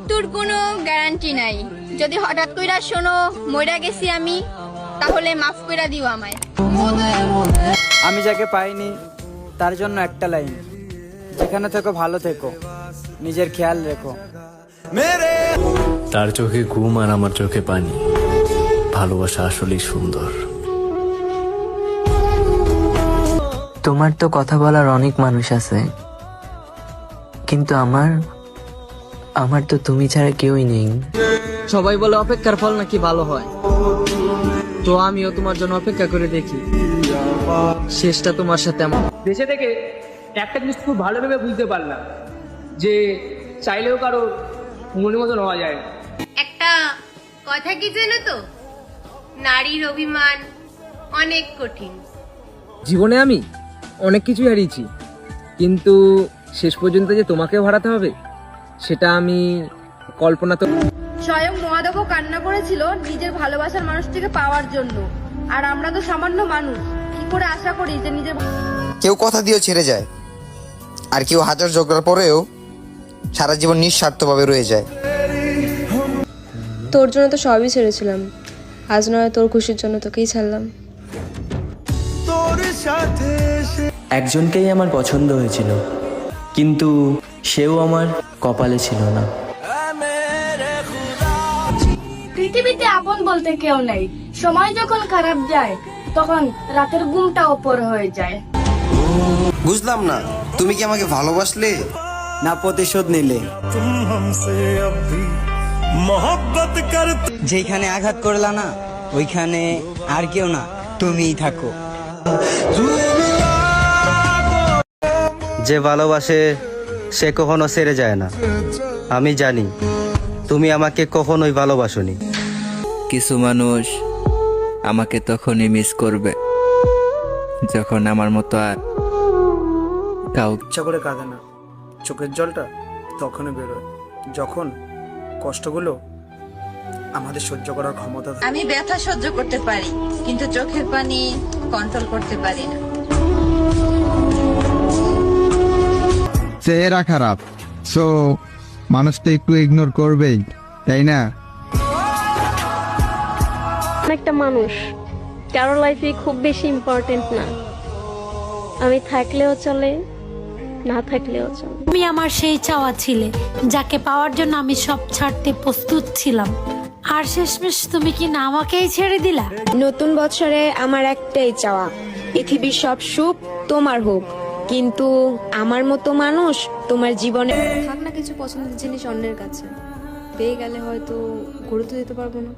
মৃত্যুর কোনো গ্যারান্টি নাই। যদি হঠাৎ কইরা শোনো মইরা গেছি আমি, তাহলে মাফ কইরা দিও আমায়। আমি যাকে পাইনি তার জন্য একটা লাইন, যেখানে থেকো ভালো থেকো, নিজের খেয়াল রেখো। তার চোখে ঘুম আর আমার চোখে পানি, ভালোবাসা আসলেই সুন্দর। তোমার তো কথা বলার অনেক মানুষ আছে, কিন্তু আমার তো তুমি ছাড়া কেউই নেই। সবাই বলে অপেক্ষার ফল নাকি ভালো হয়, তো আমিও তোমার জন্য অপেক্ষা করে দেখি শেষটা তোমার সাথে আমার। দেশে থেকে একটা জিনিস খুব ভালোভাবে বুঝতে পারলাম যে চাইলেও কারো মনের মতন হওয়া যায় না। একটা কথা কি জানো তো, নারীর অভিমান অনেক কঠিন। জীবনে আমি অনেক কিছুই হারিয়েছি, কিন্তু শেষ পর্যন্ত যে তোমাকেও হারাতে হবে সেটা আমি কল্পনা তো। স্বয়ং মহাদেবও কান্না করেছিল নিজের ভালোবাসার মানুষটিকে পাওয়ার জন্য, আর আমরা তো সামান্য মানুষ, কি করে আশা করি যে নিজের। কেউ কথা দিয়েও ছেড়ে যায়, আর কেউ হাজার ঝগড়ার পরেও সারা জীবন নিঃস্বার্থভাবে রয়ে যায়। তোর জন্য তো সবই ছেড়েছিলাম, আজ নয় তোর খুশির জন্য তোকেই ছাড়লাম। একজনকেই আমার পছন্দ হয়েছিল, কিন্তু সেও আমার কপালে ছিল না। পৃথিবীতে আপন বলতে কেউ নেই, সময় যখন খারাপ যায় তখন রাতের ঘুমটা ওপর হয়ে যায়। বুঝলাম না, তুমি কি আমাকে ভালোবাসলে না প্রতিশোধ নিলে? যেখানে আঘাত করলা না, ওইখানে আর কেউ না, তুমিই থাকো। যে ভালোবাসে সে কখনো ছেড়ে যায় না। আমি জানি তুমি আমাকে কখনোই ভালোবাসোনি। কিছু মানুষ আমাকে তখনই মিস করবে যখন আমার মতো আর ইচ্ছা করে কাঁদে না, চোখের জলটা তখনই বেরোয় যখন কষ্টগুলো আমাদের সহ্য করার ক্ষমতা থাকে। আমি ব্যথা সহ্য করতে পারি, কিন্তু চোখের পানি কন্ট্রোল করতে পারি না। চেহারা খারাপ, সো মানুষ তো একটু ইগনোর করবেই, তাই না? একটা মানুষ কারো লাইফে খুব বেশি ইম্পর্টেন্ট না, আমি থাকলেও চলে, না থাকলেও চলে। তুমি আমার সেই চাওয়া ছিলে, যাকে পাওয়ার জন্য আমি সব ছাড়তে প্রস্তুত ছিলাম, আর শেষমেশ তুমি কি না আমাকেই ছেড়ে দিলা। নতুন বছরে আমার একটাই চাওয়া, পৃথিবীর সব সুখ তোমার হোক, কিন্তু আমার মতো মানুষ তোমার জীবনে থাক না। কিছু পছন্দের জিনিস অন্যের কাছে পেয়ে গেলে হয়তো গুরুত্ব দিতে পারবো না।